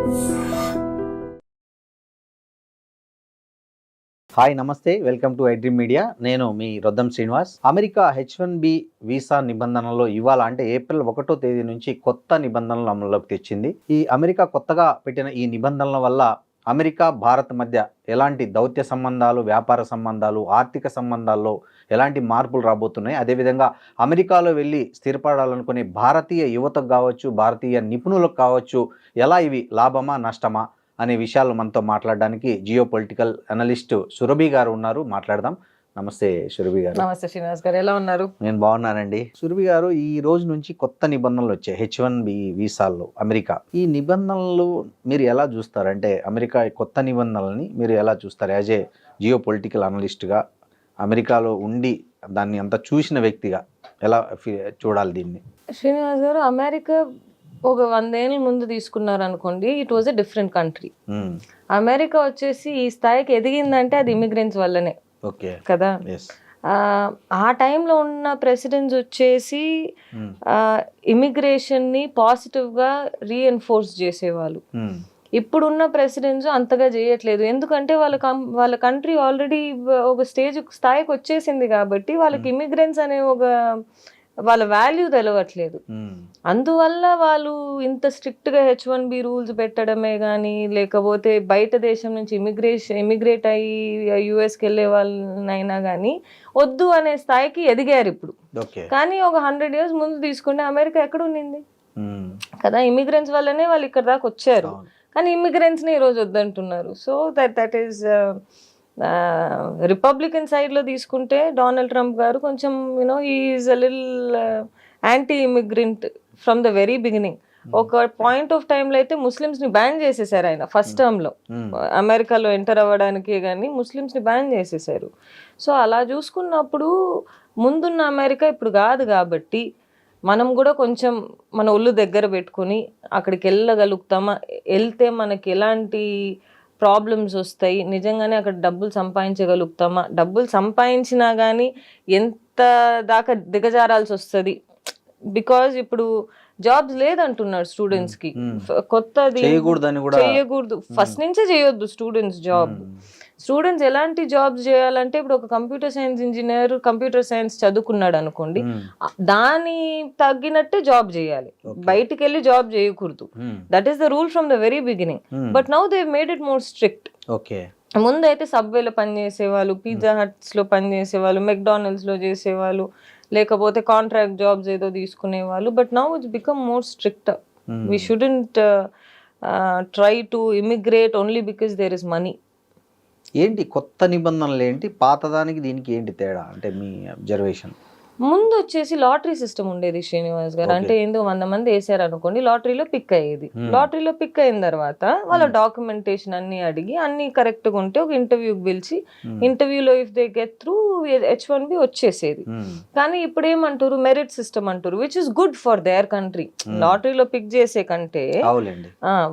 Hi నమస్తే, welcome to iDream Media. నేను మీ Roddam Srinivas. America H1B visa నిబంధనలో ఇవాళ అంటే ఏప్రిల్ 1వ తేదీ నుంచి కొత్త నిబంధనలు అమల్లోకి తెచ్చింది. ఈ అమెరికా కొత్తగా పెట్టిన ఈ నిబంధనల వల్ల అమెరికా భారత్ మధ్య ఎలాంటి దౌత్య సంబంధాలు, వ్యాపార సంబంధాలు, ఆర్థిక సంబంధాల్లో ఎలాంటి మార్పులు రాబోతున్నాయి, అదేవిధంగా అమెరికాలో వెళ్ళి స్థిరపడాలనుకునే భారతీయ యువతకు కావచ్చు, భారతీయ నిపుణులకు కావచ్చు, ఎలా ఇవి లాభమా నష్టమా అనే విషయాలు మనతో మాట్లాడడానికి జియో పొలిటికల్ అనలిస్ట్ సురభి గారు ఉన్నారు. మాట్లాడదాం. నమస్తే సురభి గారు. నమస్తే శ్రీనివాస్ గారు, ఎలా ఉన్నారు? నేను బాగున్నానండి. సురభి గారు, ఈ రోజు నుంచి కొత్త నిబంధనలు వచ్చాయి H1B వీసాల్లో అమెరికా. ఈ నిబంధనలు మీరు ఎలా చూస్తారు? అంటే అమెరికా కొత్త నిబంధనలని మీరు ఎలా చూస్తారు? యాజ్ ఏ జియో పొలిటికల్ అనలిస్ట్గా, అమెరికాలో ఉండి దాన్ని అంతా చూసిన వ్యక్తిగా ఎలా చూడాలి దీన్ని? శ్రీనివాస్ గారు, అమెరికా ఒక 100 ఏళ్ళ ముందు తీసుకున్నారు అనుకోండి, it was a different country. America వచ్చేసి ఈ స్థాయికి ఎదిగిందంటే అది ఇమిగ్రెంట్స్ వల్లనే కదా. ఆ టైంలో ఉన్న ప్రెసిడెంట్స్ వచ్చేసి ఇమిగ్రేషన్ని పాజిటివ్గా రీఎన్ఫోర్స్ చేసేవాళ్ళు. ఇప్పుడున్న ప్రెసిడెంట్స్ అంతగా చేయట్లేదు, ఎందుకంటే వాళ్ళ కంట్రీ ఆల్రెడీ ఒక స్థాయికి వచ్చేసింది కాబట్టి వాళ్ళకి ఇమిగ్రెంట్స్ అనే వాళ్ళ వాల్యూ తెలవట్లేదు. అందువల్ల వాళ్ళు ఇంత స్ట్రిక్ట్గా H1B రూల్స్ పెట్టడమే కానీ, లేకపోతే బయట దేశం నుంచి ఇమిగ్రేట్ అయ్యి యుఎస్కి వెళ్ళే వాళ్ళనైనా కానీ వద్దు అనే స్థాయికి ఎదిగారు ఇప్పుడు. కానీ ఒక 100 years ముందు తీసుకుంటే అమెరికా ఎక్కడ ఉండింది కదా. ఇమిగ్రెంట్స్ వల్లనే వాళ్ళు ఇక్కడ దాకా వచ్చారు, కానీ ఇమిగ్రెంట్స్ని ఈరోజు వద్దంటున్నారు. సో దట్ ఈస్ రిపబ్లికన్ సైడ్లో తీసుకుంటే డొనాల్డ్ ట్రంప్ గారు కొంచెం is a little anti immigrant from the very beginning. ఒక పాయింట్ ఆఫ్ టైంలో అయితే ముస్లిమ్స్ని బ్యాన్ చేసేసారు ఆయన ఫస్ట్ టర్మ్లో. అమెరికాలో ఎంటర్ అవ్వడానికి కానీ ముస్లిమ్స్ని బ్యాన్ చేసేసారు. సో అలా చూసుకున్నప్పుడు ముందున్న అమెరికా ఇప్పుడు కాదు కాబట్టి మనం కూడా కొంచెం మన ఒళ్ళు దగ్గర పెట్టుకుని అక్కడికి వెళ్ళగలుగుతామా, వెళ్తే మనకి ఎలాంటి ప్రాబ్లమ్స్ వస్తాయి, నిజంగానే అక్కడ డబ్బులు సంపాదించగలుగుతామా, డబ్బులు సంపాదించినా కానీ ఎంత దాకా దిగజారాల్సి వస్తుంది. బికాజ్ ఇప్పుడు జాబ్స్ లేదంటున్నారు స్టూడెంట్స్కి. కొత్తది చేయకూడదు, ఫస్ట్ నుంచే చేయొద్దు స్టూడెంట్స్ జాబ్. స్టూడెంట్స్ ఎలాంటి జాబ్స్ చేయాలంటే, ఇప్పుడు ఒక computer science engineer computer science చదువుకున్నాడు అనుకోండి, దాని తగ్గినట్టే జాబ్ చేయాలి, బయటికి వెళ్ళి జాబ్ చేయకూడదు. That is the rule from the very beginning. But now they made it more strict. ముందైతే సబ్వేలో పనిచేసేవాళ్ళు, పిజ్జా హట్స్లో పనిచేసేవాళ్ళు, మెక్డానల్డ్స్లో చేసేవాళ్ళు, లేకపోతే కాంట్రాక్ట్ జాబ్స్ ఏదో తీసుకునేవాళ్ళు. But now it's become more strict. We shouldn't try to immigrate only because there is money. ఏంటి కొత్త నిబంధనలు, ఏంటి పాతదానికి దీనికి ఏంటి తేడా అంటే మీ అబ్జర్వేషన్? ముందు వచ్చేసి లాటరీ సిస్టమ్ ఉండేది శ్రీనివాస్ గారు. అంటే ఏందో 100 మంది వేసారు అనుకోండి, లాటరీలో పిక్ అయ్యేది. లాటరీలో పిక్ అయిన తర్వాత వాళ్ళ డాక్యుమెంటేషన్ అన్ని అడిగి అన్ని కరెక్ట్గా ఉంటే ఒక ఇంటర్వ్యూకి పిలిచి, ఇంటర్వ్యూలో if they get through H1B వచ్చేసేది. కానీ ఇప్పుడు ఏమంటారు, మెరిట్ సిస్టమ్ అంటారు, which is good for their country. లాటరీలో పిక్ చేసే కంటే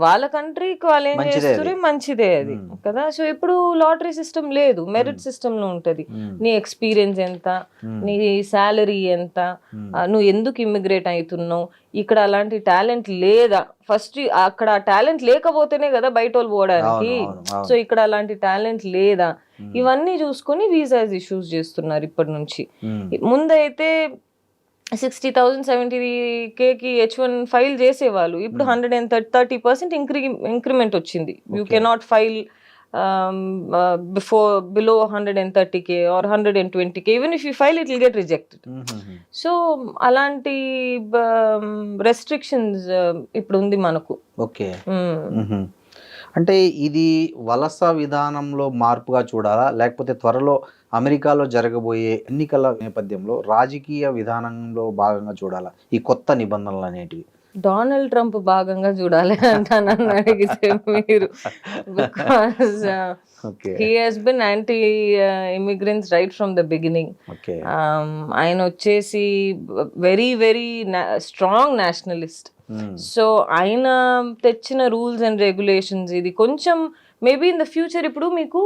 వాళ్ళ కంట్రీకి వాళ్ళు ఏం చేస్తారు, మంచిదే అది కదా. సో ఇప్పుడు లాటరీ సిస్టమ్ లేదు, మెరిట్ సిస్టమ్ లో ఉంటది. నీ ఎక్స్పీరియన్స్ ఎంత, నీ సాలరీ ఎంత, నువ్వు ఎందుకు ఇమిగ్రేట్ అవుతున్నావు, ఇక్కడ అలాంటి టాలెంట్ లేదా, ఫస్ట్ అక్కడ టాలెంట్ లేకపోతేనే కదా బయట వాళ్ళు పోవడానికి. సో ఇక్కడ అలాంటి టాలెంట్ లేదా, ఇవన్నీ చూసుకొని వీసాస్ ఇష్యూస్ చేస్తున్నారు ఇప్పటి నుంచి. ముందైతే 60,000 70K H1 ఫైల్ చేసేవాళ్ళు, ఇప్పుడు 130% ఇంక్రిమెంట్ వచ్చింది. You cannot file below 130K or 120K. even if you file, it will get rejected. So అలాంటి రెస్ట్రిక్షన్స్ ఇప్పుడు ఉంది మనకు. ఓకే, అంటే ఇది వలస విధానంలో మార్పుగా చూడాలా, లేకపోతే త్వరలో అమెరికాలో జరగబోయే ఎన్నికల నేపథ్యంలో రాజకీయ విధానంలో భాగంగా చూడాలా ఈ కొత్త నిబంధనలు అనేటివి? డొనాల్డ్ ట్రంప్ భాగంగా చూడాలి అంటాను అడిగితే మీరు. Because he has been anti immigrants right from the beginning. ఆయన వచ్చేసి very very strong Nationalist. So ఆయన తెచ్చిన రూల్స్ అండ్ రెగ్యులేషన్స్ ఇది కొంచెం మేబీ ఇన్ ద ఫ్యూచర్ ఇప్పుడు మీకు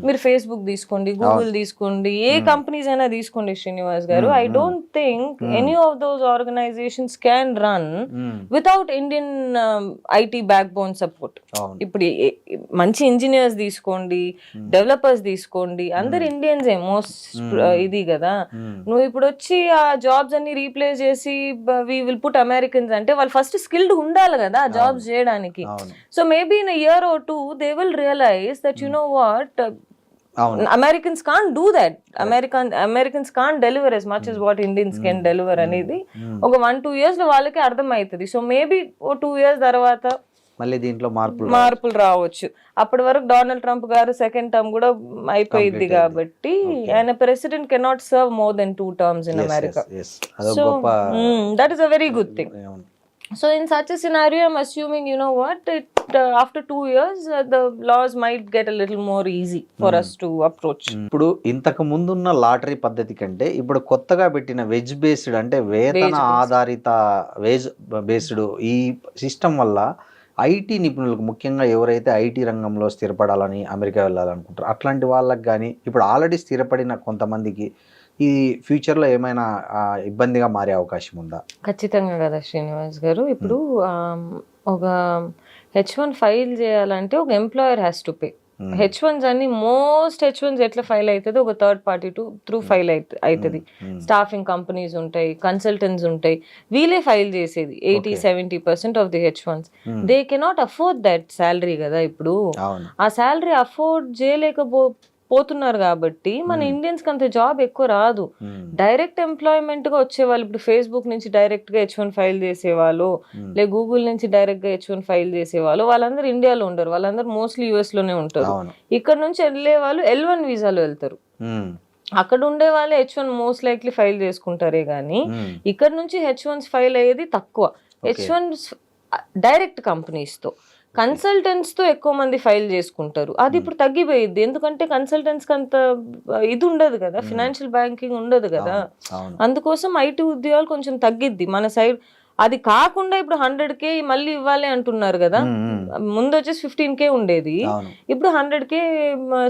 మీరు ఫేస్బుక్ తీసుకోండి, గూగుల్ తీసుకోండి, ఏ కంపెనీస్ అయినా తీసుకోండి శ్రీనివాస్ గారు, I don't think any of those organisations can run without Indian IT backbone support. ఇప్పుడు మంచి ఇంజనీర్స్ తీసుకోండి, డెవలపర్స్ తీసుకోండి, అందరు ఇండియన్స్ మోస్ట్ ఇది కదా. నువ్వు ఇప్పుడు వచ్చి ఆ జాబ్స్ అన్ని రీప్లేస్ చేసి వి విల్ పుట్ అమెరికన్స్ అంటే వాళ్ళు ఫస్ట్ స్కిల్డ్ ఉండాలి కదా ఆ జాబ్స్ చేయడానికి. So maybe in year or two they will realise that you know what Americans can't do that. Americans can't deliver as much as what Indians can deliver అనేది ఒక 1-2 years లో వాళ్ళకి అర్థమవుతుంది. So maybe ఓ 2 years తర్వాత మళ్ళీ దీంట్లో మార్పులు రావచ్చు. అప్పటి వరకు డొనాల్డ్ ట్రంప్ గారు సెకండ్ టర్మ్ కూడా అయిపోయింది కాబట్టి ఆయన president cannot serve more than 2 terms in America. So that is a very good thing. So in such a scenario, I'm assuming, you know what, after 2 years, the laws might get a little more easy for us to approach. ఇప్పుడు ఇంతకు ముందున్న lottery పద్ధతి కంటే ఇప్పుడు కొత్తగా పెట్టిన veg based అంటే వేతన ఆధారిత వేజ్ బేస్డ్ ఈ సిస్టమ్ వల్ల ఐటీ నిపుణులకు, ముఖ్యంగా ఎవరైతే ఐటీ రంగంలో స్థిరపడాలని అమెరికా వెళ్ళాలనుకుంటారో అట్లాంటి వాళ్ళకి కానీ ఇప్పుడు ఆల్రెడీ స్థిరపడిన కొంతమందికి ఈ ఫ్యూచర్లో ఏమైనా ఇబ్బందిగా మారే అవకాశం ఉందా? ఖచ్చితంగా కదా శ్రీనివాస్ గారు. ఇప్పుడు ఒక H1 ఫైల్ చేయాలంటే ఒక employer has to pay. H1s అన్ని మోస్ట్ H1s ఎట్లా ఫైల్ అవుతుంది, ఒక థర్డ్ పార్టీ త్రూ ఫైల్ అవుతుంది. స్టాఫింగ్ కంపెనీస్ ఉంటాయి, కన్సల్టెంట్స్ ఉంటాయి, వీళ్ళే ఫైల్ చేసేది 80-70% of the H1s. They cannot afford that salary కదా. ఇప్పుడు ఆ శాలరీ అఫోర్డ్ చేయలేకపోతున్నారు కాబట్టి మన ఇండియన్స్ కి అంత జాబ్ ఎక్కువ రాదు. డైరెక్ట్ ఎంప్లాయ్మెంట్ గా వచ్చేవాళ్ళు, ఇప్పుడు ఫేస్బుక్ నుంచి డైరెక్ట్ గా H1 ఫైల్ చేసేవాళ్ళు, లేక గూగుల్ నుంచి డైరెక్ట్ గా H1 ఫైల్ చేసేవాళ్ళు, వాళ్ళందరూ ఇండియాలో ఉండరు, వాళ్ళందరూ మోస్ట్లీ యుఎస్ లోనే ఉంటారు. ఇక్కడ నుంచి వెళ్ళే వాళ్ళు L1 వీసాలో వెళ్తారు. అక్కడ ఉండే వాళ్ళు H1 మోస్ట్ లైక్లీ ఫైల్ చేసుకుంటారే గానీ ఇక్కడ నుంచి H1s ఫైల్ అయ్యేది తక్కువ. H1s డైరెక్ట్ కంపెనీస్ తో, కన్సల్టెంట్స్ తో ఎక్కువ మంది ఫైల్ చేసుకుంటారు. అది ఇప్పుడు తగ్గిపోయింది, ఎందుకంటే కన్సల్టెంట్స్ కి అంత ఇది ఉండదు కదా, ఫినాన్షియల్ బ్యాంకింగ్ ఉండదు కదా. అందుకోసం ఐటీ ఉద్యోగాలు కొంచెం తగ్గిద్ది మన సైడ్. అది కాకుండా ఇప్పుడు 100K మళ్ళీ ఇవ్వాలి అంటున్నారు కదా. ముందు వచ్చేసి 15K ఉండేది, ఇప్పుడు 100K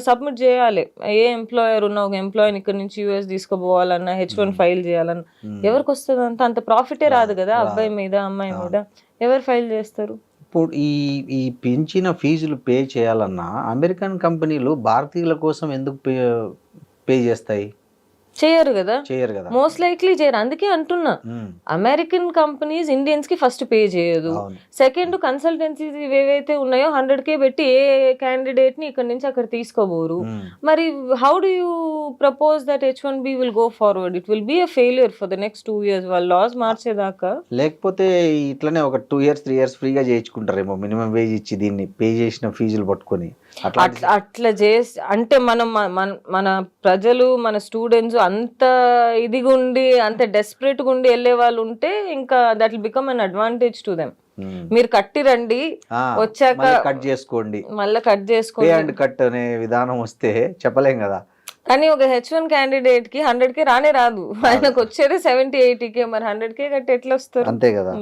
సబ్మిట్ చేయాలి. ఏ ఎంప్లాయర్ ఉన్న ఒక ఎంప్లాయర్ని ఇక్కడ నుంచి యూఎస్ తీసుకుపోవాలన్నా, H1 ఫైల్ చేయాలన్నా ఎవరికి వస్తుంది? అంత ప్రాఫిటే రాదు కదా అబ్బాయి మీద అమ్మాయి మీద. ఎవరు ఫైల్ చేస్తారు? ఇప్పుడు ఈ పెంచిన ఫీజులు పే చేయాలన్నా అమెరికన్ కంపెనీలు భారతీయుల కోసం ఎందుకు పే చేస్తాయి? చేయరు కదా, మోస్ట్ లైక్లీ చేయరు. అందుకే అంటున్నా, అమెరికన్ కంపెనీస్ ఇండియన్స్ కి ఫస్ట్ పే చేయదు. సెకండ్, కన్సల్టెన్సీస్ ఏవైతే ఉన్నాయో 100K పెట్టి ఏ క్యాండిడేట్ ని ఇక్కడ నుంచి అక్కడ తీసుకోబోరు. మరి how do you propose that H1B will go forward? It will be a failure for the next 2 years వాళ్ళు లాస్ మార్చేదాకా. లేకపోతే ఇట్లనే ఒక 2 years 3 years ఫ్రీగా చేయించుకుంటారేమో, మినిమం వేజ్ ఇచ్చి దీన్ని పే చేసిన ఫీజులు పట్టుకొని. అట్లా చేసి అంటే మన ప్రజలు, మన స్టూడెంట్స్ అంత ఇదిగా ఉండి, అంత డెస్పరేట్ గా ఉండి వెళ్ళే వాళ్ళు ఉంటే ఇంకా that will become an advantage to them. మీరు కట్టి రండి, వచ్చాక కట్ చేసుకోండి, మళ్ళీ కట్ చేసుకోండి, కట్ అనే విధానం వస్తే చెప్పలేం కదా. కానీ ఒక H1 క్యాండిడేట్ కి 100K రానే రాదు, ఆయనకు వచ్చేది 70-80K. మరి 100K కట్టి ఎట్లా వస్తారు? అంతే కదా.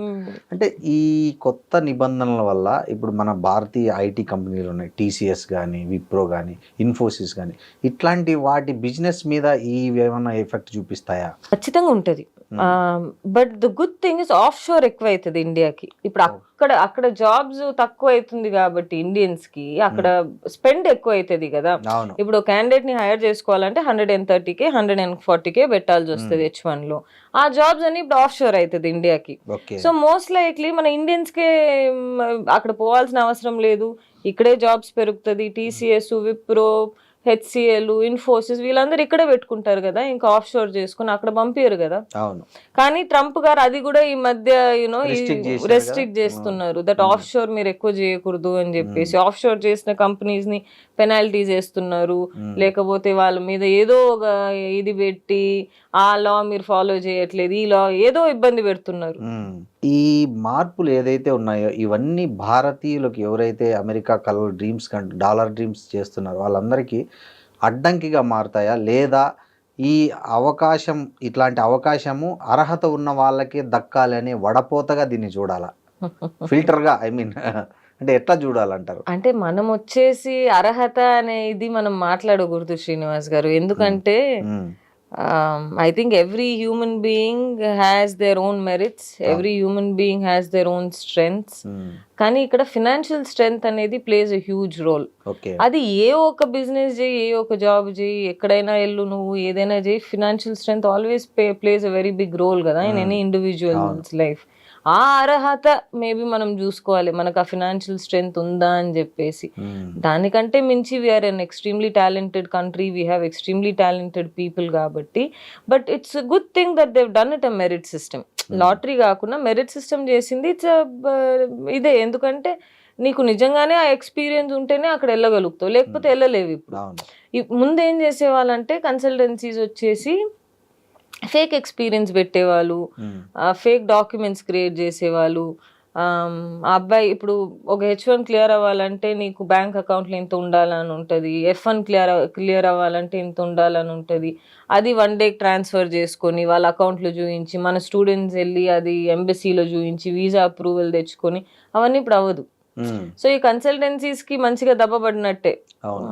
అంటే ఈ కొత్త నిబంధనల వల్ల ఇప్పుడు మన భారతీయ ఐటీ కంపెనీలు ఉన్నాయి, TCS కానీ, విప్రో కానీ, ఇన్ఫోసిస్ కానీ, ఇట్లాంటి వాటి బిజినెస్ మీద ఈ ఏమైనా ఎఫెక్ట్ చూపిస్తాయా? ఖచ్చితంగా ఉంటది. But the good thing is of షోర్ ఎక్కువ అవుతుంది ఇండియాకి. ఇప్పుడు అక్కడ జాబ్స్ తక్కువ అవుతుంది కాబట్టి ఇండియన్స్ కి అక్కడ స్పెండ్ ఎక్కువ అవుతుంది కదా. ఇప్పుడు క్యాండిడేట్ ని హైర్ చేసుకోవాలంటే 130K 140K పెట్టాల్సి వస్తుంది H1 లో. ఆ జాబ్స్ అని ఇప్పుడు ఆఫ్ షోర్ అవుతుంది ఇండియాకి. సో మోస్ట్ లైక్లీ మన ఇండియన్స్ కే అక్కడ పోవాల్సిన అవసరం లేదు, ఇక్కడే జాబ్స్ పెరుగుతుంది. TCS, విప్రో, HCL, ఇన్ఫోసిస్ వీళ్ళందరూ ఇక్కడే పెట్టుకుంటారు కదా, ఇంకా ఆఫ్ షోర్ చేసుకుని అక్కడ పంపించారు కదా. కానీ ట్రంప్ గారు అది కూడా ఈ మధ్య రెస్ట్రిక్ట్ చేస్తున్నారు, దట్ ఆఫ్ షోర్ మీరు ఎక్కువ చేయకూడదు అని చెప్పేసి. ఆఫ్ షోర్ చేసిన కంపెనీస్ ని పెనాల్టీస్ వేస్తున్నారు, లేకపోతే వాళ్ళ మీద ఏదో ఒక ఇది పెట్టి ఆ లా మీరు ఫాలో చేయట్లేదు, ఈ లా ఏదో ఇబ్బంది పెడుతున్నారు. ఈ మార్పులు ఏదైతే ఉన్నాయో ఇవన్నీ భారతీయులకు, ఎవరైతే America colour dreams dollar dreams చేస్తున్నారో వాళ్ళందరికీ అడ్డంకిగా మారుతాయా, లేదా ఈ అవకాశం, ఇట్లాంటి అవకాశము అర్హత ఉన్న వాళ్ళకే దక్కాలి అనే వడపోతగా దీన్ని చూడాలా? ఫిల్టర్గా ఐ మీన్ అంటే ఎట్లా చూడాలంటారు? అంటే మనం వచ్చేసి అర్హత అనే ఇది మనం మాట్లాడకూడదు శ్రీనివాస్ గారు, ఎందుకంటే hmm. I think every human being has their own merits, every human being has their own strengths. Hmm. కానీ ఇక్కడ ఫినాన్షియల్ స్ట్రెంగ్త్ అనేది plays a huge role. Okay. అది ఏ ఒక బిజినెస్ చేయి, ఏ ఒక జాబ్ చేయి, ఎక్కడైనా వెళ్ళు, నువ్వు ఏదైనా చేయి, financial strength always plays a very big role కదా ఇన్ ఎనీ ఇండివిజువల్స్ లైఫ్. ఆ అర్హత మేబీ మనం చూసుకోవాలి, మనకు ఆ ఫినాన్షియల్ స్ట్రెంగ్త్ ఉందా అని చెప్పేసి. మ్మ్. దానికంటే మించి we're an extremely talented country, we have extremely talented people కాబట్టి. But it's a good thing that they've done it a merit system. Lottery కాకుండా మెరిట్ సిస్టమ్ చేసింది ఇట్స్ ఇదే. ఎందుకంటే నీకు నిజంగానే ఆ ఎక్స్పీరియన్స్ ఉంటేనే అక్కడ వెళ్ళగలుగుతావు, లేకపోతే వెళ్ళలేవు. ఇప్పుడు అవును. ముందు ఏం చేసేవాళ్ళంటే కన్సల్టెన్సీస్ వచ్చేసి ఫేక్ ఎక్స్పీరియన్స్ పెట్టేవాళ్ళు, మ్మ్. ఫేక్ డాక్యుమెంట్స్ క్రియేట్ చేసేవాళ్ళు. ఆ అబ్బాయి ఇప్పుడు ఒక H1 క్లియర్ అవ్వాలంటే నీకు బ్యాంక్ అకౌంట్లో ఇంత ఉండాలని ఉంటుంది, F1 క్లియర్ అవ్వాలంటే ఇంత ఉండాలని ఉంటుంది. అది 1 డే ట్రాన్స్ఫర్ చేసుకొని వాళ్ళ అకౌంట్లో చూపించి, మన స్టూడెంట్స్ వెళ్ళి అది ఎంబసీలో చూపించి వీసా అప్రూవల్ తెచ్చుకొని, అవన్నీ ఇప్పుడు అవ్వదు. మ్మ్. సో ఈ కన్సల్టెన్సీస్ కి మంచిగా దెబ్బపడినట్టే. అవును.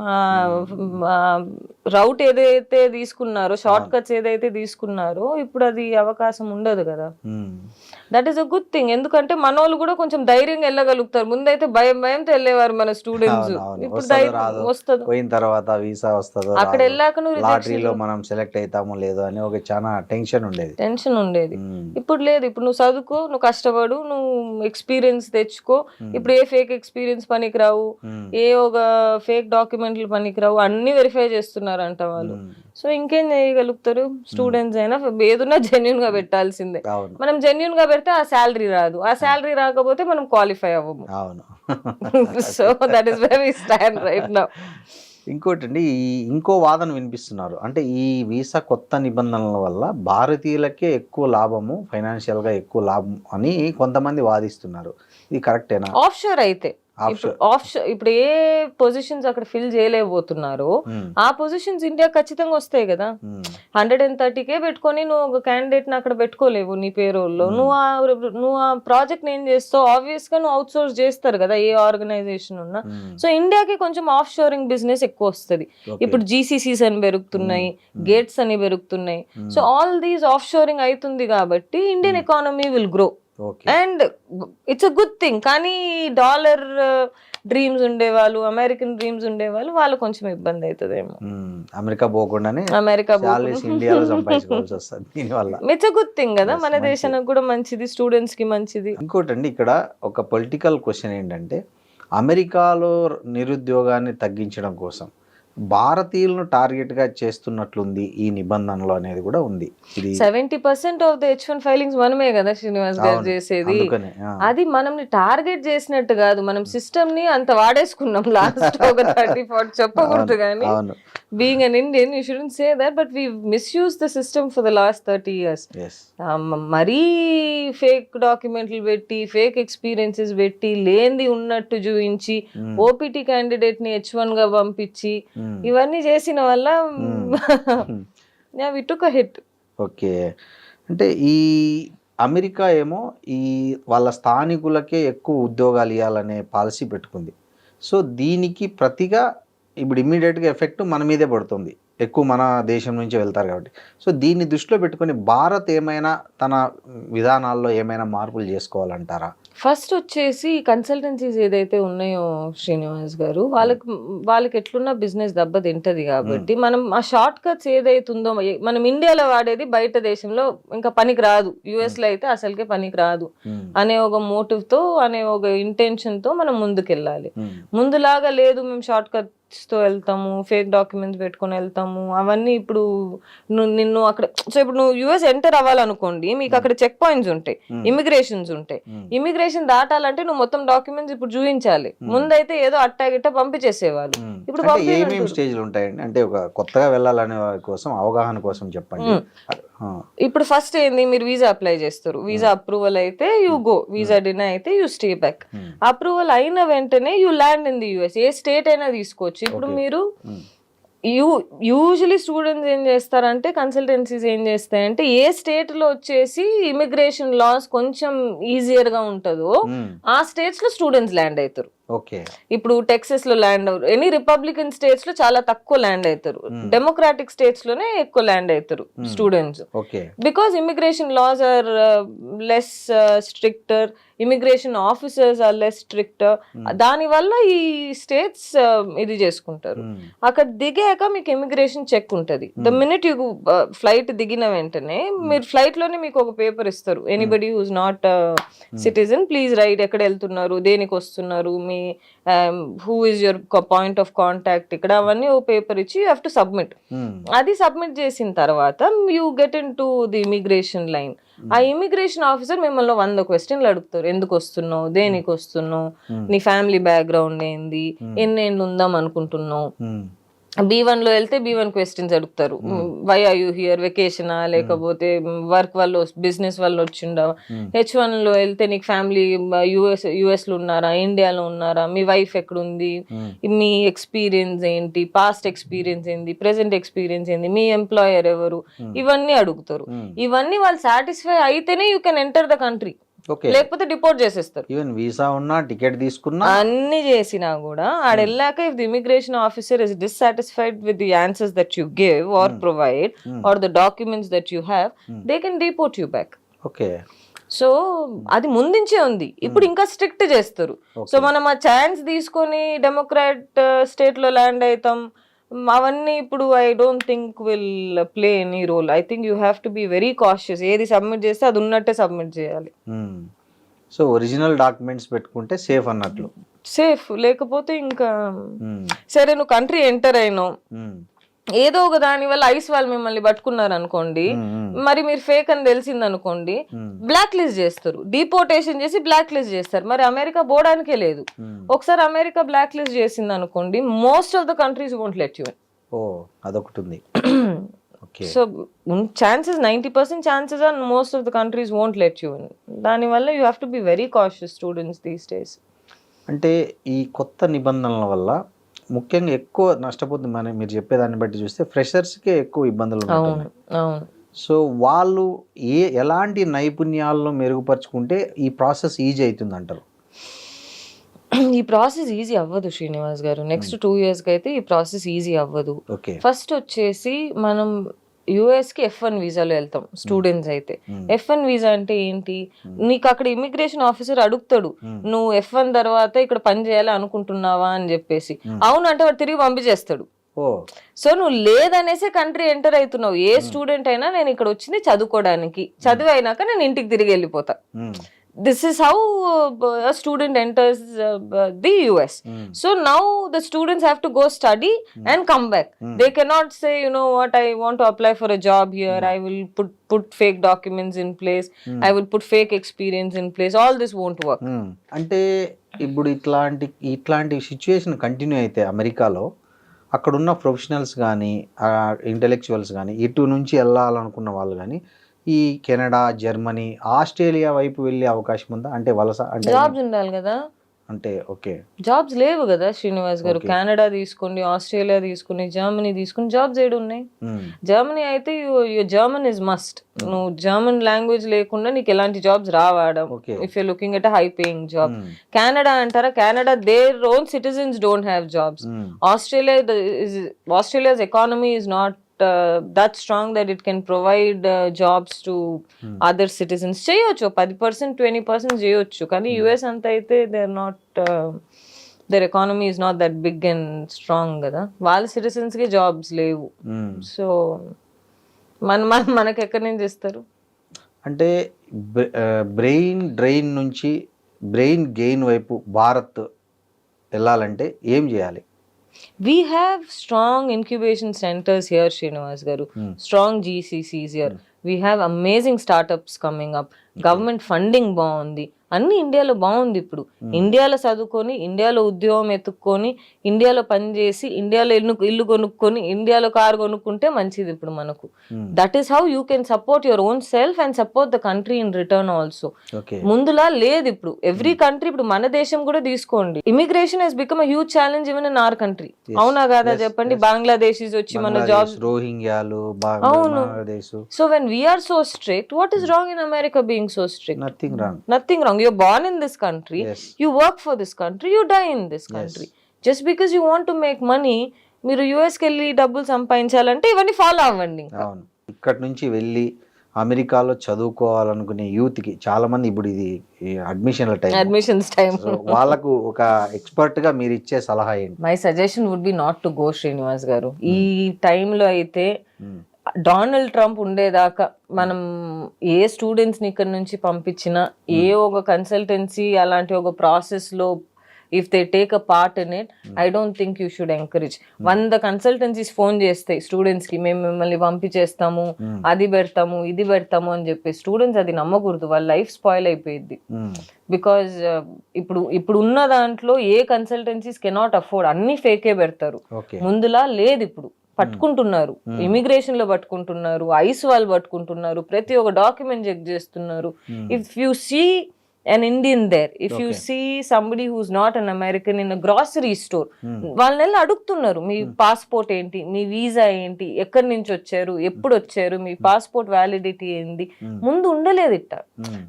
రౌట్ ఏదైతే తీసుకున్నారో, షార్ట్ కట్స్ ఏదైతే తీసుకున్నారో, ఇప్పుడు అది అవకాశం ఉండదు కదా. మ్మ్. That is a good thing. ఎందుకంటే మనోళ్ళు కూడా కొంచెం ధైర్యంగా వెళ్ళగలుగుతారు. ముందైతే భయంతో వెళ్ళేవారు మన స్టూడెంట్స్. అవును, అవును. ఇప్పుడు వస్తుందో ధైర్యం రాదో, వస్తుంది. పోయిన తర్వాత వీసా వస్తుందో అక్కడ రాదో, వెళ్ళాక నువ్వు లాటరీలో మనం సెలెక్ట్ అవుతామో లేదో అని ఒక చాలా టెన్షన్ ఉండేది. టెన్షన్ ఉండేది. మ్మ్. ఇప్పుడు లేదు. ఇప్పుడు నువ్వు చదువుకో, నువ్వు కష్టపడు, నువ్వు ఎక్స్పీరియన్స్ తెచ్చుకో. ఇప్పుడు ఏ ఫేక్ ఎక్స్పీరియన్స్ పనికిరావు, మ్మ్. ఏ ఒక ఫేక్ డాక్యుమెంట్లు పనికిరావు, అన్ని వెరిఫై చేస్తున్నారంట వాళ్ళు. మ్మ్. సో ఇంకేం చేయగలుగుతారు స్టూడెంట్స్ అయినా? ఏదున్నా జెన్యున్ గా పెట్టాల్సిందే. అవును. మనం జెన్యున్ గా పెడితే ఆ శాలరీ రాదు, ఆ శాలరీ రాకపోతే మనం క్వాలిఫై అవ్వము. అవును. So that is where we stand right now. ఇంకోటి అండి, ఇంకో వాదన వినిపిస్తున్నారు. అంటే ఈ వీసా కొత్త నిబంధనల వల్ల భారతీయులకే ఎక్కువ లాభము, ఫైనాన్షియల్గా ఎక్కువ లాభం అని కొంతమంది వాదిస్తున్నారు. ఇది కరెక్టేనా? ఆఫ్ షోర్ అయితే ఇప్పుడు ఏ పొజిషన్స్ అక్కడ ఫిల్ చేయలేకపోతున్నారో ఆ పొజిషన్స్ ఇండియా ఖచ్చితంగా వస్తాయి కదా. 130K పెట్టుకొని నువ్వు ఒక క్యాండిడేట్ ని అక్కడ పెట్టుకోలేవు నీ పేరోల్లో. నువ్వు ఆ ప్రాజెక్ట్ ఏం చేస్తావు? ఆబ్వియస్ గా నువ్వు అవుట్ సోర్స్ చేస్తారు కదా ఏ ఆర్గనైజేషన్ ఉన్నా. సో ఇండియాకి కొంచెం ఆఫ్ షోరింగ్ బిజినెస్ ఎక్కువ వస్తుంది. ఇప్పుడు GCCs అని పెరుగుతున్నాయి, గేట్స్ అని పెరుగుతున్నాయి. So all these of shoring అవుతుంది కాబట్టి Indian economy will grow. And it's a good thing. కానీ డాలర్ డ్రీమ్స్ ఉండేవాళ్ళు, అమెరికన్ డ్రీమ్స్ ఉండేవాళ్ళు, వాళ్ళు కొంచెం ఇబ్బంది అవుతుందేమో. అమెరికా పోకుండానే ఇండియాలో సంపాదించుకోవాల్సి వస్తుంది దీనివల్ల. ఇట్స్ అ గుడ్ థింగ్ కదా, మన దేశానికి కూడా మంచిది, స్టూడెంట్స్ కి మంచిది. ఇంకోటి అండి, ఇక్కడ ఒక పొలిటికల్ క్వశ్చన్ ఏంటంటే, అమెరికాలో నిరుద్యోగాన్ని తగ్గించడం కోసం భారతీయులను టార్గెట్ గా చేస్తున్నట్లుంది ఈ నిబంధనలు అనేది కూడా ఉంది. ఇది 70% ఆఫ్ ద H1 ఫైలింగ్స్ మనమే కదా శ్రీనివాస్ గారు చేసేది. అది మనల్ని టార్గెట్ చేసినట్టు కాదు, మనం సిస్టమ్ ని అంత వాడేసుకున్నాం లాస్ట్ ఒక 30-40 చెప్పకూడదు కానీ. Being an Indian you shouldn't say that, but we misuse the system for the last 30 years. మరీ ఫేక్ డాక్యుమెంట్లు పెట్టి, ఫేక్ ఎక్స్పీరియన్సెస్ పెట్టి, లేనిది ఉన్నట్టు చూపించి, ఓపీటీ క్యాండిడేట్ ని H1 గా పంపించి, ఇవన్నీ చేసిన వల్ల వి టుక్ అ హిట్. ఓకే. అంటే ఈ అమెరికా ఏమో ఈ వాళ్ళ స్థానికులకే ఎక్కువ ఉద్యోగాలు ఇవ్వాలనే పాలసీ పెట్టుకుంది. సో దీనికి ప్రతిగా ఇప్పుడు ఇమ్మీడియట్గా ఎఫెక్ట్ మన మీదే పడుతుంది, ఎక్కువ మన దేశం నుంచి వెళ్తారు కాబట్టి. సో దీన్ని దృష్టిలో పెట్టుకొని భారత్ ఏమైనా తన విధానాల్లో ఏమైనా మార్పులు చేసుకోవాలంటారా? ఫస్ట్ వచ్చేసి కన్సల్టెన్సీస్ ఏదైతే ఉన్నాయో శ్రీనివాస్ గారు, వాళ్ళకి ఎట్లున్నా బిజినెస్ దెబ్బ తింటది కాబట్టి మనం ఆ షార్ట్ కట్స్ ఏదైతుందో మనం ఇండియాలో వాడేది బయట దేశంలో ఇంకా పనికి రాదు, US లో అయితే అసలుకే పనికి రాదు అనే ఒక మోటివ్ తో, అనే ఒక ఇంటెన్షన్ తో మనం ముందుకెళ్ళాలి. ముందులాగా లేదు మేము షార్ట్ కట్ తో వెళ్తాము, ఫేక్ డాక్యుమెంట్స్ పెట్టుకొని వెళ్తాము, అవన్నీ ఇప్పుడు నిన్ను అక్కడ. సో ఇప్పుడు నువ్వు US ఎంటర్ అవ్వాలనుకోండి, మీకు అక్కడ చెక్ పాయింట్స్ ఉంటాయి, ఇమిగ్రేషన్స్ ఉంటాయి. ఇమిగ్రేషన్ దాటాలంటే నువ్వు మొత్తం డాక్యుమెంట్స్ ఇప్పుడు చూపించాలి. ముందైతే ఏదో అట్టాగిట్ట పంపించేసేవాళ్ళు, ఇప్పుడు స్టేజ్లు ఉంటాయండి. అంటే ఒక కొత్తగా వెళ్ళాలనే వారి కోసం అవగాహన కోసం చెప్పండి. ఇప్పుడు ఫస్ట్ ఏంది, మీరు వీసా అప్లై చేస్తారు, వీసా అప్రూవల్ అయితే యూ గో, వీసా డినై అయితే యూ స్టే బ్యాక్. అప్రూవల్ అయిన వెంటనే you land in the US. A state అయినా తీసుకోవచ్చు. ఇప్పుడు మీరు యూజువలీ స్టూడెంట్స్ ఏం చేస్తారంటే కన్సల్టెన్సీస్ ఏం చేస్తాయంటే ఏ స్టేట్ లో వచ్చేసి ఇమిగ్రేషన్ లాస్ కొంచెం ఈజియర్ గా ఉంటుందో ఆ స్టేట్స్ లో స్టూడెంట్స్ ల్యాండ్ అవుతారు. ఓకే. ఇప్పుడు టెక్సస్ లో ల్యాండ్ అవ్వరు, ఎనీ రిపబ్లికన్ స్టేట్స్ లో చాలా తక్కువ ల్యాండ్ అవుతారు, డెమోక్రాటిక్ స్టేట్స్ లోనే ఎక్కువ ల్యాండ్ అవుతారు students. Okay. Because immigration laws are less stricter, immigration officers are less stricter. దాని వల్ల ఈ స్టేట్స్ ఇది చేసుకుంటారు. అక్కడ దిగాక మీకు ఇమిగ్రేషన్ చెక్ ఉంటది. ద మినిట్ యూ ఫ్లైట్ దిగిన వెంటనే మీరు ఫ్లైట్ లోనే మీకు ఒక పేపర్ ఇస్తారు, anybody who's not citizen please write, ఎక్కడ వెళ్తున్నారు, దేనికి వస్తున్నారు, మీ who is your point of contact, ఇక్కడ అవన్నీ ఓ పేపర్ ఇచ్చి యూ హ్యావ్ టు సబ్మిట్. అది సబ్మిట్ చేసిన తర్వాత you get in to the immigration line. ఆ ఇమిగ్రేషన్ ఆఫీసర్ మిమ్మల్ని 100 క్వశ్చన్లు అడుగుతారు. ఎందుకు వస్తున్నావు, దేనికి వస్తున్నావు, నీ ఫ్యామిలీ బ్యాక్గ్రౌండ్ ఏంది, ఎన్నేళ్ళు ఉందాం అనుకుంటున్నావు. B1 లో వెళ్తే B1 క్వశ్చన్స్ అడుగుతారు, వై ఆర్ యూ హియర్, వెకేషనా లేకపోతే వర్క్ వల్ల బిజినెస్ వల్ల వచ్చిండవా. H1 లో వెళ్తే నీకు ఫ్యామిలీ యుఎస్ లో ఉన్నారా, ఇండియాలో ఉన్నారా, మీ వైఫ్ ఎక్కడుంది, మీ ఎక్స్పీరియన్స్ ఏంటి, పాస్ట్ ఎక్స్పీరియన్స్ ఏంది, ప్రెసెంట్ ఎక్స్పీరియన్స్ ఏంది, మీ ఎంప్లాయర్ ఎవరు, ఇవన్నీ అడుగుతారు. ఇవన్నీ వాళ్ళు సాటిస్ఫై అయితేనే you can enter the country, లేకపోతే డిపోర్ట్ చేసేస్తారు. ఈవెన్ వీసా ఉన్నా, టికెట్ తీసుకున్నా, అన్ని చేసినా కూడా ఆడెళ్ళాక if the immigration officer is dissatisfied with the answers that you give or provide or the documents that you have, they can deport you back. Okay. So అది ముందుంచే ఉంది, ఇప్పుడు ఇంకా స్ట్రిక్ట్ చేస్తారు. సో మనం ఆ ఛాన్స్ తీసుకొని డెమోక్రాట్ స్టేట్ లో ల్యాండ్ అవుతాం, అవన్నీ ఇప్పుడు I don't think will play any role. I think you have to be very cautious. ఏది సబ్మిట్ చేస్తే అది ఉన్నట్టే సబ్మిట్ చేయాలి. సో ఒరిజినల్ డాక్యుమెంట్స్ పెట్టుకుంటే సేఫ్ అన్నట్లు. సేఫ్, లేకపోతే ఇంకా సరే నువ్వు కంట్రీ ఎంటర్ అయినావు, ఏదో ఒక దాని వల్ల ఐస్ వాళ్ళు మిమ్మల్ని పట్టుకున్నారు అనుకోండి, మరి మీరు ఫేక్ అని తెలిసింది అనుకోండి, బ్లాక్ లిస్ట్ చేస్తారు, డిపోర్టేషన్ చేసి బ్లాక్ లిస్ట్ చేస్తారు. మరి అమెరికా పోవడానికే లేదు. ఒకసారి అమెరికా బ్లాక్ లిస్ట్ చేసింది అనుకోండి, most of the countries won't let you. Oh, అదొకటి ఉంది. So chances 90% chances are most of the countries won't let you. దానివల్ల you have to be very cautious students these days. అంటే ఈ కొత్త నిబంధనల వల్ల ముఖ్యంగా ఎక్కువ నష్టపోతుంది. మీరు చెప్పేదాన్ని బట్టి చూస్తే ఫ్రెషర్స్కే ఎక్కువ ఇబ్బందులు ఉన్నాయి. సో వాళ్ళు ఎలాంటి నైపుణ్యాలను మెరుగుపరుచుకుంటే ఈ ప్రాసెస్ ఈజీ అవుతుంది అంటారు? ఈ ప్రాసెస్ ఈజీ అవ్వదు శ్రీనివాస్ గారు. నెక్స్ట్ 2 years కి అయితే ఈ ప్రాసెస్ ఈజీ అవ్వదు. ఫస్ట్ వచ్చేసి మనం యుఎస్కి F1 వీసాలో వెళ్తాం స్టూడెంట్స్ అయితే. F1 వీసా అంటే ఏంటి, నీకు అక్కడ ఇమిగ్రేషన్ ఆఫీసర్ అడుగుతాడు, నువ్వు F1 తర్వాత ఇక్కడ పని చేయాలి అనుకుంటున్నావా అని చెప్పేసి. అవును అంటే వాడు తిరిగి పంపించేస్తాడు. సో నువ్వు లేదనేసి కంట్రీ ఎంటర్ అవుతున్నావు. ఏ స్టూడెంట్ అయినా నేను ఇక్కడ వచ్చింది చదువుకోవడానికి, చదివి అయినాక నేను ఇంటికి తిరిగి వెళ్ళిపోతా. This is how a student enters the US. So now the students have to go study and come back. They cannot say, you know what, I want to apply for a job here, I will put fake documents in place, I will put fake experience in place. All this won't work. అంటే ఇప్పుడు ఇట్లాంటి situation continue అయితే అమెరికాలో అక్కడున్న professionals కానీ intellectuals కానీ ఇటు నుంచి వెళ్ళాలనుకున్న వాళ్ళు కానీ ఈ కెనడా, జర్మనీ, ఆస్ట్రేలియా వైపు వెళ్ళే అవకాశం ఉందా? అంటే వలస అంటే జాబ్స్ ఉండాలి కదా. అంటే ఓకే, జాబ్స్ లేవు కదా శ్రీనివాస్ గారు. కెనడా తీసుకోండి, ఆస్ట్రేలియా తీసుకుని, జర్మనీ తీసుకుని, జాబ్స్ ఏడు ఉన్నాయి. జర్మనీ అయితే జర్మన్ ఇస్ మస్ట్. నువ్వు జర్మన్ లాంగ్వేజ్ లేకుండా నీకు ఎలాంటి జాబ్స్ రావడం, if you looking at high paying job. Canada అంటారా, Canada their own citizens don't have jobs. Australia's economy is not that strong that it can provide jobs to other citizens. చేయొచ్చు 10% 20% చేయొచ్చు, కానీ US అంత అయితే they're not their economy is not that big and strong కదా. వాళ్ళ citizens కి jobs లేవు. So మనకి ఎక్కడి నుంచి ఇస్తారు? అంటే బ్రెయిన్ డ్రైన్ నుంచి బ్రెయిన్ గెయిన్ వైపు భారత్ వెళ్ళాలంటే ఏం చేయాలి? We have strong incubation centers here, Srinivas garu. Strong GCCs here. We have amazing startups coming up. Government funding బాగుంది, అన్ని ఇండియాలో బాగుంది. ఇప్పుడు ఇండియాలో చదువుకొని, ఇండియాలో ఉద్యోగం ఎత్తుక్కొని, ఇండియాలో పనిచేసి, ఇండియాలో ఇల్లు కొనుక్కొని, ఇండియాలో కారు కొనుక్కుంటే మంచిది ఇప్పుడు మనకు. That is how you can support your own self and support the country in return also. ముందులా లేదు ఇప్పుడు. ఎవ్రీ కంట్రీ, ఇప్పుడు మన దేశం కూడా తీసుకోండి, immigration has become a huge challenge even in our country. అవునా కాదా చెప్పండి? బంగ్లాదేశీస్ వచ్చి మన జాబ్స్, రోహింగ్యాలు, అవును. So when we are so strict, what is wrong in America being so strict? Nothing wrong. You're born in this country, you work for this country, you die in this country. Just because you want to make money, మీరు యుఎస్కి వెళ్ళి డబ్బులు సంపాదించాలంటే ఇవన్నీ follow అవ్వండి. అవును. ఇక్కడ నుంచి వెళ్ళి అమెరికాలో చదువుకోవాలనుకునే యూత్ కి చాలా మంది ఇప్పుడు ఇది అడ్మిషన్స్ టైం, వాళ్ళకు ఒక ఎక్స్పర్ట్ గా మీరు ఇచ్చే సలహా ఏంటి? My suggestion would be not to go, Srinivas గారు. ఈ టైంలో అయితే డొనాల్డ్ ట్రంప్ ఉండేదాకా మనం ఏ స్టూడెంట్స్ని ఇక్కడ నుంచి పంపించినా, ఏ ఒక కన్సల్టెన్సీ అలాంటి ఒక ప్రాసెస్లో if they take a part in it, I don't think you should encourage. 100 consultancies phone చేస్తాయి స్టూడెంట్స్కి, మేము మిమ్మల్ని పంపించేస్తాము, అది పెడతాము, ఇది పెడతాము అని చెప్పి. స్టూడెంట్స్ అది నమ్మకూడదు, వాళ్ళ లైఫ్ స్పాయిల్ అయిపోయింది. బికాజ్ ఇప్పుడు ఉన్న దాంట్లో ఏ కన్సల్టెన్సీస్ కెనాట్ అఫోర్డ్, అన్ని ఫేకే పెడతారు. ముందులా లేదు ఇప్పుడు. పట్టుకుంటున్నారు, ఇమిగ్రేషన్ లో పట్టుకుంటున్నారు, ఐస్ వాళ్ళు పట్టుకుంటున్నారు, ప్రతి ఒక్క డాక్యుమెంట్ చెక్ చేస్తున్నారు. If you see an Indian there, if you see somebody who's not an American in a grocery store, వాళ్ళని అడుగుతున్నారు, మీ పాస్పోర్ట్ ఏంటి, మీ వీసా ఏంటి, ఎక్కడి నుంచి వచ్చారు, ఎప్పుడు వచ్చారు, మీ పాస్పోర్ట్ వ్యాలిడిటీ ఏంది. ముందు ఉండలేదు ఇట్ట.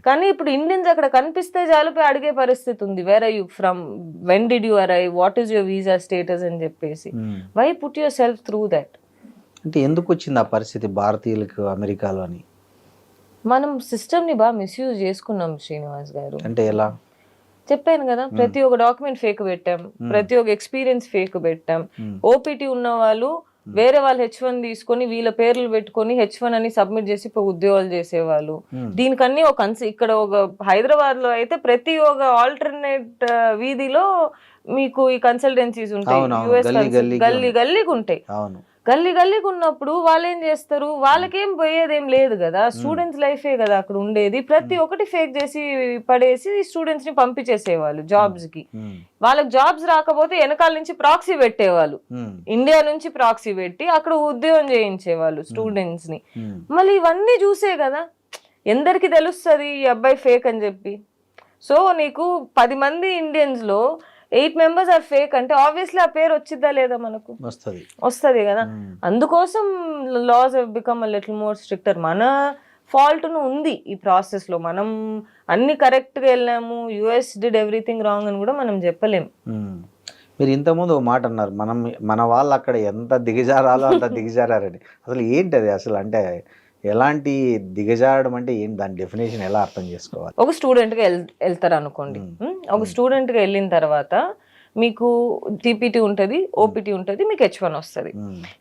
కానీ ఇప్పుడు ఇండియన్స్ అక్కడ కనిపిస్తే చాలుపై అడిగే పరిస్థితి ఉంది. Where are you from, when did you arrive, what is your visa status అని చెప్పేసి. Why put yourself through that? అంటే ఎందుకు వచ్చింది ఆ పరిస్థితి భారతీయులకు అమెరికాలో అని? మనం సిస్టమ్ ని బాగా మిస్యూజ్ చేసుకున్నాం శ్రీనివాస్ గారు. అంటే ఎలా చెప్పాను కదా, ప్రతి ఒక్క డాక్యుమెంట్ ఫేక్ పెట్టాం, ప్రతి ఒక్క ఎక్స్పీరియన్స్ ఫేక్ పెట్టాం. ఓపీటీ ఉన్న వాళ్ళు వేరే వాళ్ళు H1 తీసుకొని వీళ్ళ పేర్లు పెట్టుకొని H1 అని సబ్మిట్ చేసి ఇప్పుడు ఉద్యోగాలు చేసేవాళ్ళు. దీనికన్నీ ఒక ఇక్కడ ఒక హైదరాబాద్ లో అయితే ప్రతి ఒక్క ఆల్టర్నేట్ వీధిలో మీకు ఈ కన్సల్టెన్సీస్ ఉంటాయి, యుఎస్ గల్లీకి ఉంటాయి. గల్లీకి ఉన్నప్పుడు వాళ్ళు ఏం చేస్తారు, వాళ్ళకేం పోయేదేం లేదు కదా, స్టూడెంట్స్ లైఫే కదా అక్కడ ఉండేది. ప్రతి ఒక్కటి ఫేక్ చేసి పడేసి స్టూడెంట్స్ ని పంపించేసేవాళ్ళు జాబ్స్ కి. వాళ్ళకి జాబ్స్ రాకపోతే వెనకాల నుంచి ప్రాక్సీ పెట్టేవాళ్ళు, ఇండియా నుంచి ప్రాక్సీ పెట్టి అక్కడ ఉద్యోగం చేయించేవాళ్ళు స్టూడెంట్స్ ని. మళ్ళీ ఇవన్నీ చూసే కదా ఎందరికి తెలుస్తుంది ఈ అబ్బాయి ఫేక్ అని చెప్పి. సో నీకు 10 మంది ఇండియన్స్ లో 8 members ఆర్ ఫేక్ అంటే ఆబ్వియస్లీ ఆ పేరు వచ్చిద్దా లేదా, మనకు వస్తుంది కదా. అందుకోసం laws have become a little more stricter. మన ఫాల్ట్ ఉంది ఈ ప్రాసెస్ లో, మనం అన్ని కరెక్ట్ గా వెళ్ళాము, యుఎస్ డిడ్ ఎవ్రీథింగ్ రాంగ్ అని కూడా మనం చెప్పలేము. మీరు ఇంతకుముందు ఒక మాట అన్నారు, మన వాళ్ళు అక్కడ ఎంత దిగజారాలో అంత దిగజారని. అసలు ఏంటి అది అసలు? అంటే ఎలాంటి దిగజారడం అంటే ఏంటి, దాని డెఫినేషన్ ఎలా అర్థం చేసుకోవాలి? ఒక స్టూడెంట్గా వెళ్తారు అనుకోండి, ఒక స్టూడెంట్గా వెళ్ళిన తర్వాత మీకు టీపీటీ ఉంటుంది, ఓపీటీ ఉంటుంది, మీకు H1 వస్తుంది.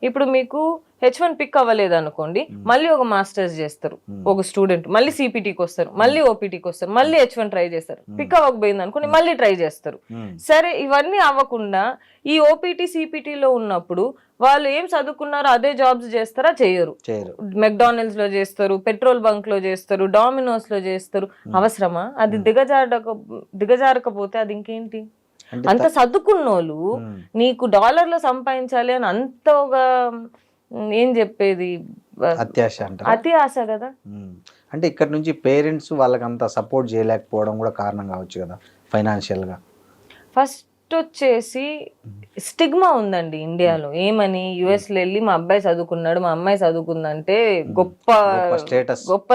ఇప్పుడు మీకు H1 పిక్ అవ్వలేదు అనుకోండి, మళ్ళీ ఒక మాస్టర్స్ చేస్తారు ఒక స్టూడెంట్, మళ్ళీ సిపిటీకి వస్తారు, మళ్ళీ ఓపీటీకి వస్తారు, మళ్ళీ H1 ట్రై చేస్తారు. పిక్ అవ్వకపోయింది అనుకోండి, మళ్ళీ ట్రై చేస్తారు. సరే, ఇవన్నీ అవ్వకుండా ఈ ఓపీటీ సిపిటీలో ఉన్నప్పుడు వాళ్ళు ఏం చదువుకున్నారో అదే జాబ్స్ చేస్తారా? చేయరు. మెక్డానల్డ్స్ లో చేస్తారు, పెట్రోల్ బంక్ లో చేస్తారు, డామినోస్ లో చేస్తారు. అవసరమా? అది దిగజారకపోతే అది ఇంకేంటి? అంత చదువుకున్నోళ్ళు నీకు డాలర్లో సంపాదించాలి అని అంత ఒక ఏం చెప్పేది, అతి ఆశ కదా. అంటే ఇక్కడ నుంచి పేరెంట్స్ వాళ్ళకి అంత సపోర్ట్ చేయలేకపోవడం కూడా కారణం కావచ్చు కదా ఫైనాన్షియల్ గా. ఫస్ట్ వచ్చేసి స్టిగ్మా ఉందండి ఇండియాలో. ఏమని, యుఎస్ లో వెళ్ళి మా అబ్బాయి చదువుకున్నాడు, మా అమ్మాయి చదువుకుందంటే గొప్ప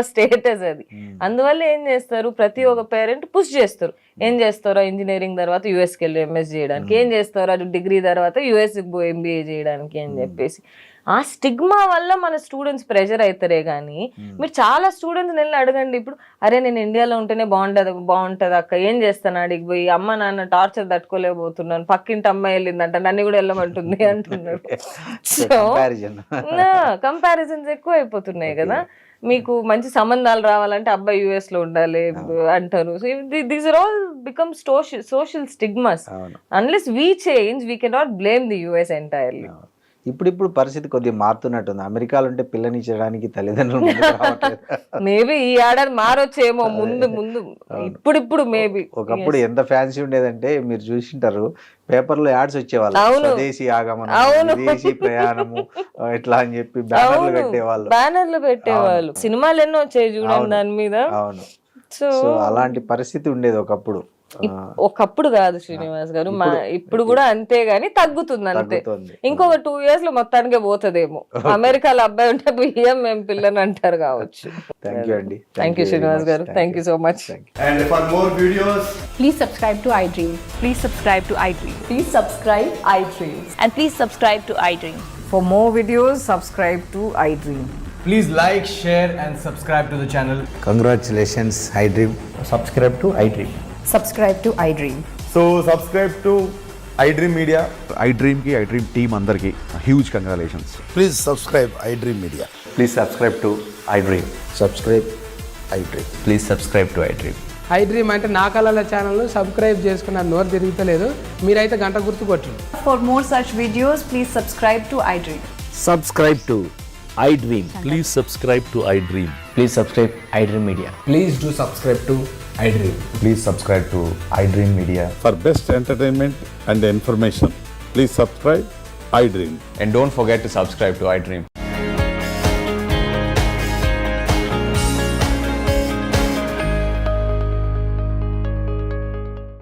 స్టేటస్ అది. అందువల్ల ఏం చేస్తారు, ప్రతి ఒక్క పేరెంట్ పుష్ చేస్తారు. ఏం చేస్తారో ఇంజనీరింగ్ తర్వాత యుఎస్కి వెళ్ళి ఎంఎస్ చేయడానికి, ఏం చేస్తారో డిగ్రీ తర్వాత యుఎస్ ఎంబీఏ చేయడానికి అని చెప్పేసి. ఆ స్టిగ్మా వల్ల మన స్టూడెంట్స్ ప్రెషర్ అవుతారే కానీ, మీరు చాలా స్టూడెంట్స్ వెళ్ళి అడగండి ఇప్పుడు, అరే నేను ఇండియాలో ఉంటేనే బాగుంటుంది అక్క, ఏం చేస్తాను అడిగి పోయి, అమ్మ నాన్న టార్చర్ తట్టుకోలేకపోతున్నాను, పక్కింటి అమ్మాయి వెళ్ళిందంట నన్ను కూడా వెళ్ళమంటుంది అంటున్నారు. సో కంపారిజన్స్ ఎక్కువ అయిపోతున్నాయి కదా. మీకు మంచి సంబంధాలు రావాలంటే అబ్బాయి యుఎస్ లో ఉండాలి అంటారు. So these are all become social stigmas. Unless we change we cannot blame the US entirely. ఇప్పుడు పరిస్థితి కొద్దిగా మారుతున్నట్టుంది. అమెరికాలో ఉంటే పిల్లనిచ్చడానికి తల్లిదండ్రులు ముందుకు రావట్లేదు. మేబీ ఈ ఏడాది మారొచ్చేమో ముందు ఇప్పుడు మేబీ. ఒకప్పుడు ఎంత ఫ్యాన్సీ ఉండేదంటే మీరు చూసింటారు, పేపర్లో యాడ్స్ వచ్చేవాళ్ళు, అవును. స్వదేశీ ఆగమనం, అవును. విదేశీ ప్రయాణము ఇట్లా అని చెప్పి బ్యానర్లు కట్టేవాళ్ళు. బ్యానర్లు పెట్టేవాళ్ళు, సినిమాలు ఎన్నో వచ్చాయి చూడండి దాని మీద. అవును. సో సో అలాంటి పరిస్థితి ఉండేది ఒకప్పుడు. ఒకప్పుడు కాదు శ్రీనివాస్ గారు, ఇప్పుడు కూడా అంతే గాని తగ్గుతుంది అంతే. తగ్గుతోంది. ఇంకొక 2 years లో మొత్తానికి పోతుందేమో. అమెరికాలో అబ్బాయి ఉంటే బియ్యం మేము పిల్లని అంటారు కావచ్చు. థ్యాంక్ యూ అండి. థ్యాంక్ యూ శ్రీనివాస్ గారు, thank you so much. And for more videos, Please subscribe to iDream. Please subscribe to iDream. Please subscribe iDream. And please subscribe to iDream. For more videos, subscribe to iDream. please like, share and subscribe to the channel. Congratulations, iDream. subscribe to iDream. Subscribe to iDream. So subscribe to iDream Media. iDream की iDream team अंदर की huge congratulations. Please subscribe iDream Media. Please subscribe to iDream. Subscribe iDream. Please subscribe to iDream. iDream అంటే నా కళల channel subscribe చేసుకున్న నోరు తిరుగుతలేదు, మీరైతే గంట గుర్తు కొట్టండి. For more such videos, please subscribe to iDream. Subscribe to iDream. Please subscribe to iDream. Please subscribe iDream Media. Please do subscribe to iDream. Please subscribe to iDream Media. For best entertainment and information, please subscribe iDream. And don't forget to subscribe to iDream.